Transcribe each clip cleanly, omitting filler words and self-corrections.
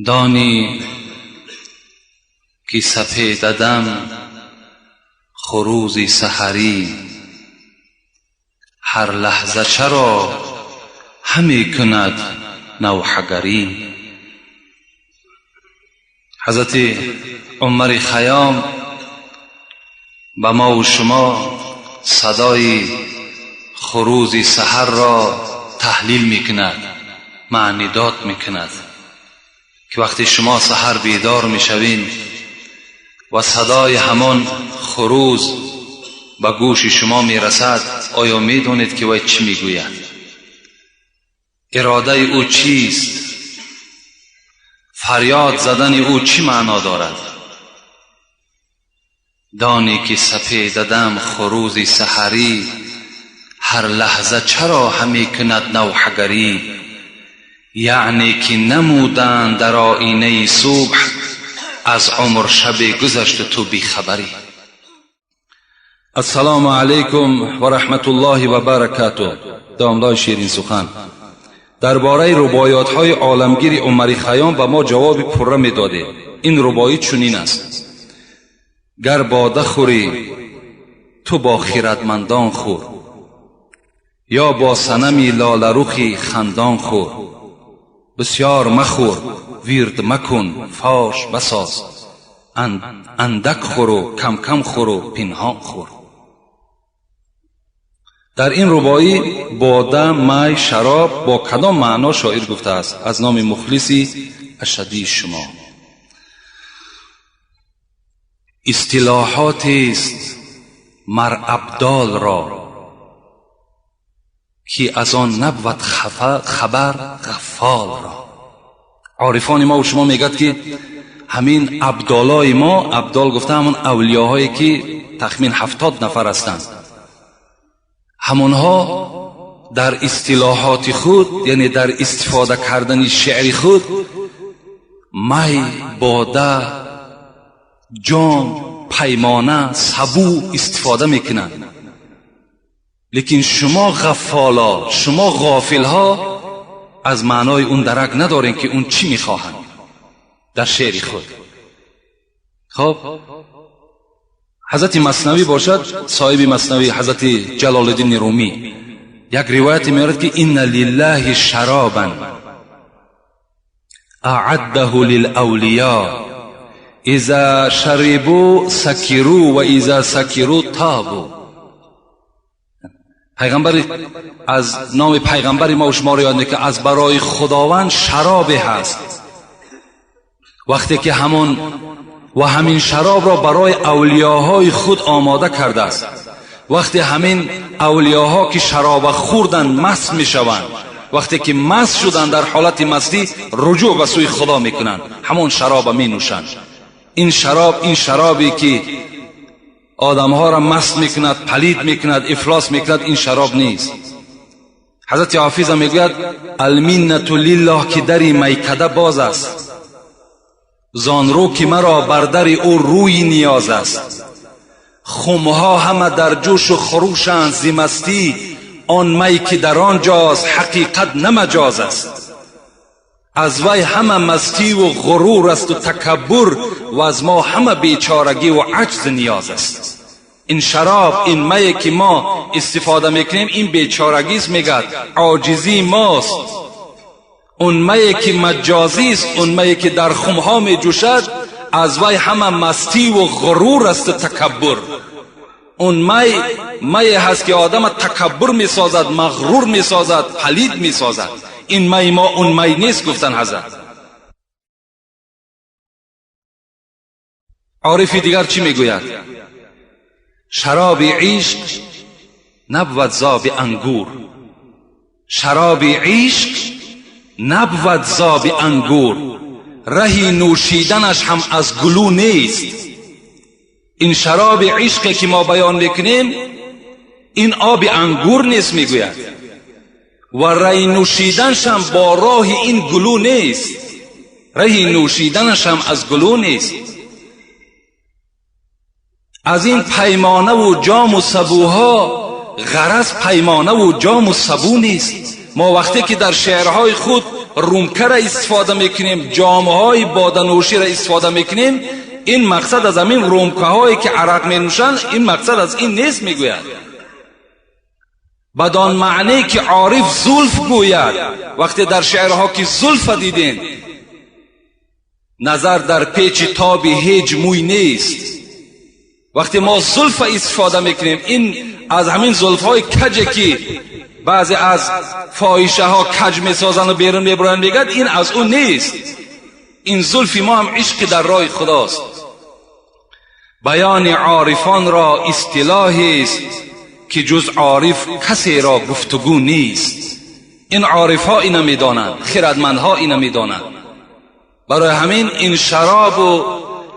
دانی که سپید دم خروزی سحری، هر لحظه چرا همی کند نوحگری. حضرت عمر خیام به ما و شما صدای خروزی سحر را تحلیل میکند، معنی داد میکند که وقتی شما سحر بیدار میشوین و صدای همان خروز به گوش شما میرسد، آیا میدونید که وی چی میگوید؟ اراده او چیست؟ فریاد زدن او چی معنا دارد؟ دانی که سپید دم خروزی سحری، هر لحظه چرا همی کند نوحگری. یعنی که نمودن در آینه صبح، از عمر شب گذشت تو بی خبری. السلام علیکم و رحمت الله و برکاته. دامدار شیرین سخن درباره رباعیات های عالمگیر عمر خیام به ما جواب پره می داده. این رباعی چنین است: گر باده خوری تو با خیرتمندان خور، یا با صنمی لاله رخی خندان خور. بسیار مخور ویرد مکن فاش بساز، اندک خور و کم کم خور و پنهان خور. در این رباعی باده، می، شراب با کدام معنا شاعر گفته است؟ از نام مخلصی اشدی شما. اصطلاحاتی است مر ابدال را، که از آن نبود خبر غفال را. عارفان ما و شما میگد که همین ابدالای ما، ابدال گفته همون اولیاهایی که تخمین 70 نفر هستند، همونها در اصطلاحات خود، یعنی در استفاده کردن شعر خود، می، باده، جام، پیمانه، سبو استفاده میکنند. لیکن شما غفالا، شما غافل ها از معنای اون درک ندارین که اون چی میخواهند در شعر خود. خب حضرت مثنوی باشد، صاحب مثنوی حضرت جلال الدین رومی، یک روایت میارد که ان لله شرابا اعده للاولیاء، اذا شربوا سکروا و اذا سکروا تابوا. پیغمبر از نام پیغمبر ما و شما را یاد میکنه که از برای خداوند شراب هست، وقتی که همین شراب را برای اولیاهای خود آماده کرده است. وقتی همین اولیاها که شراب خوردن مست میشوند، وقتی که مست شدن در حالت مستی رجوع به سوی خدا میکنند، همون شراب می نوشند. این شرابی که آدمها را مست میکند، پلید میکند، افلاس میکند، این شراب نیست. حضرت حافظ میگوید المنت لله که دری میکده باز است، زان رو که مرا بر در او روی نیاز است. خمها همه در جوش و خروشند ز مستی، آن می که در آنجاست حقیقت نه مجاز است. از وی همه مستی و غرور است و تکبر، و از ما همه بیچارگی و عجز نیاز است. این شراب، این می که ما استفاده میکنیم، این بیچارگی است، میگد عاجزی ماست. اون می که مجازی است، اون می که در خمها می جوشد، از وی همه مستی و غرور است و تکبر. اون می هست که آدم تکبر می سازد، مغرور می سازد، پلید می سازد. این می ما اون می نیست، گفتن حضرت. عارفی دیگر چی میگوید؟ شراب عشق نبود زاب انگور، شراب عشق نبود زاب انگور، رهی نوشیدنش هم از گلو نیست. این شراب عشقی که ما بیان میکنیم، این آب انگور نیست میگوید، و رهی نوشیدنش هم با راه این گلو نیست، رهی نوشیدنش هم از گلو نیست. از این پیمانه و جام و سبوها غرض پیمانه و جام و سبو نیست. ما وقتی که در شعرهای خود رومکه را استفاده میکنیم، جامهای بادنوشی را استفاده میکنیم، این مقصد از همین رومکه هایی که عرق می نوشند، این مقصد از این نیست میگوید. بدان معنی که عارف زلف گوید. وقتی در شعرها که زلف دیدین، نظر در پیچ تاب هیچ موی نیست. وقتی ما زلف استفاده میکنیم، این از همین زلف های کجه که بعضی از فاحشه ها کج میسازن و بیرون میبرن میگد، این از اون نیست. این زلف ما هم عشق در راه خداست. بیان عارفان را اصطلاحی است که جز عارف کسی را گفتگو نیست. این عارف ها اینو میدانند، خردمند ها اینو میدانند. برای همین این شراب و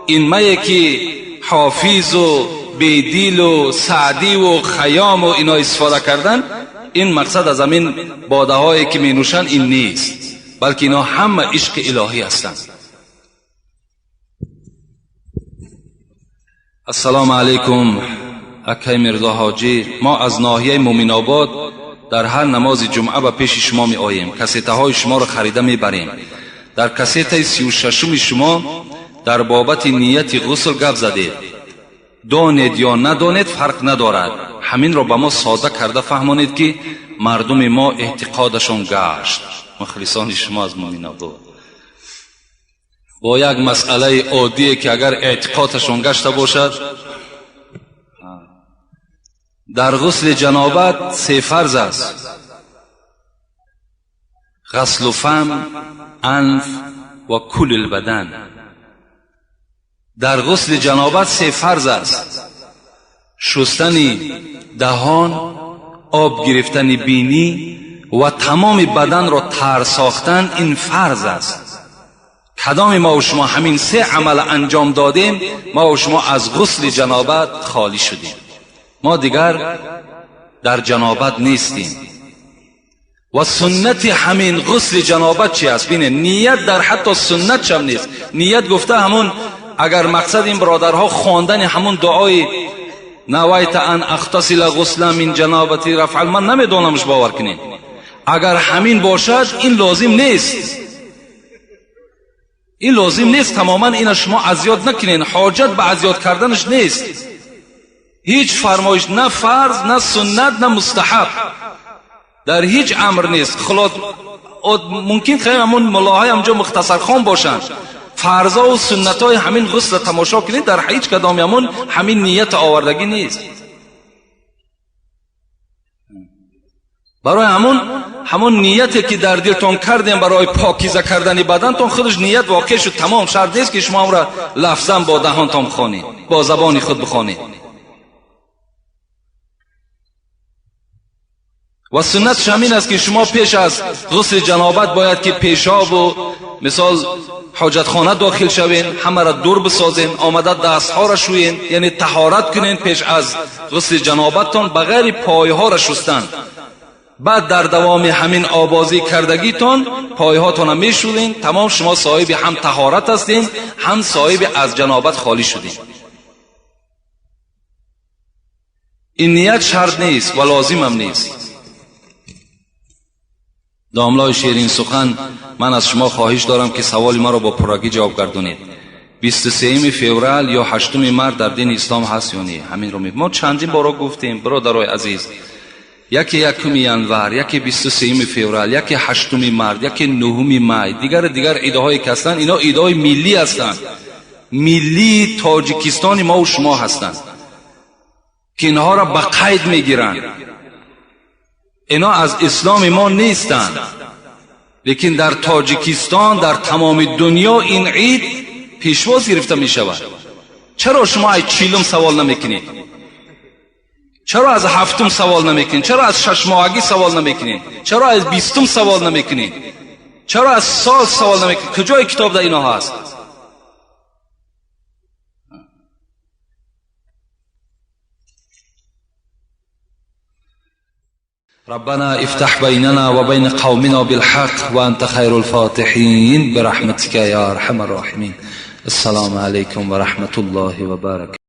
این می که حافظ و بیدیل و سعدی و خیام و اینا استفاده کردن، این مقصد از همین باده هایی که می نوشن این نیست، بلکه اینا همه عشق الهی هستند. السلام علیکم. اکای مرزا حاجی، ما از ناحیه مومن آباد در هر نماز جمعه به پیش شما می آییم. کسیته های شما را خریده می بریم. در کسیته 36 شما در بابت نیت غسل گپ زدید. دانید یا ندانید فرق ندارد. همین را به ما ساده کرده فهمانید که مردم ما اعتقادشون گشت. مخلصان شما از مومن آباد با یک مسئله عادیه که اگر اعتقادشون گشته باشد، در غسل جنابت 3 فرض است: غسل فم، انف و کل البدن. در غسل جنابت 3 فرض است: شستن دهان، آب گرفتن بینی و تمام بدن را تر ساختن. این فرض است. کدام ما و شما همین 3 عمل انجام دادیم، ما و شما از غسل جنابت خالی شدیم. ما دیگر در جنابت نیستیم. و سنت همین غسل جنابت چی است؟ بینه نیت در حتی سنت چم نیست. نیت گفته همون، اگر مقصد این برادرها خواندن همون دعای نویت ان اغتسل غسلا من جنابتی رفع، من نمیدونمش باور کنین. اگر همین باشد این لازم نیست، این لازم نیست. تماما این شما اذیت نکنین، حاجت به اذیت کردنش نیست. هیچ فرمایش، نه فرض نه سنت نه مستحب، در هیچ امر نیست. خلاص ممکن خیلی همون ملاهای همجا مختصر خان باشن، فرضا و سنت های همین غسل تماشا کنید، در هیچ کدام همین نیت آوردگی نیست. برای همون نیتی که در دلتون کردین برای پاکیزه کردن بدنتون، خودش نیت واقع شد، تمام. شرط نیست که شما را لفظا با دهانتون بخونید، با زبان خود بخونید. و سنت شامل است که شما پیش از غسل جنابت باید که پیشاب و مثال حاجت خانه داخل شوین، همه را دور بسازین، آمده دستها را شوین، یعنی طهارت کنین پیش از غسل جنابتتون بغیر پایها را شستن. بعد در دوام همین آبازی کردگیتون پایهاتون را میشورین، تمام. شما صاحب هم طهارت هستین، هم صاحب از جنابت خالی شدین. این نیت شرط نیست و لازم هم نیست. داملای شیرین سخن، من از شما خواهش دارم که سوال ما را با پرگی جواب گردونید. 23 فوریه یا 8 مارس در دین اسلام هست یا نه؟ همین رو ما چندین بار گفتیم برادرای عزیز. یکی 1 ینور، یکی 23 فوریه، یکی 8 مارس، یکی 9 می. دیگر ایده‌های کسان، اینا ایده‌های ملی هستند، ملی تاجیکستان ما و شما هستند که اینها را به قید میگیرند. اینا از اسلام ما نیستند، لیکن در تاجیکستان، در تمام دنیا این عید پیشواز گرفته می شود. چرا شما از 40 سوال نمیکنید؟ چرا از 7 سوال نمیکنید؟ چرا از 6 ماهگی سوال نمیکنید؟ چرا از 20 سوال نمیکنید؟ چرا از سال سوال نمیکنید؟ کجای کتاب در اینا هست؟ ربنا افتح بيننا وبين قومنا بالحق وأنت خير الفاتحين برحمتك يا أرحم الراحمين. السلام عليكم ورحمة الله وبركاته.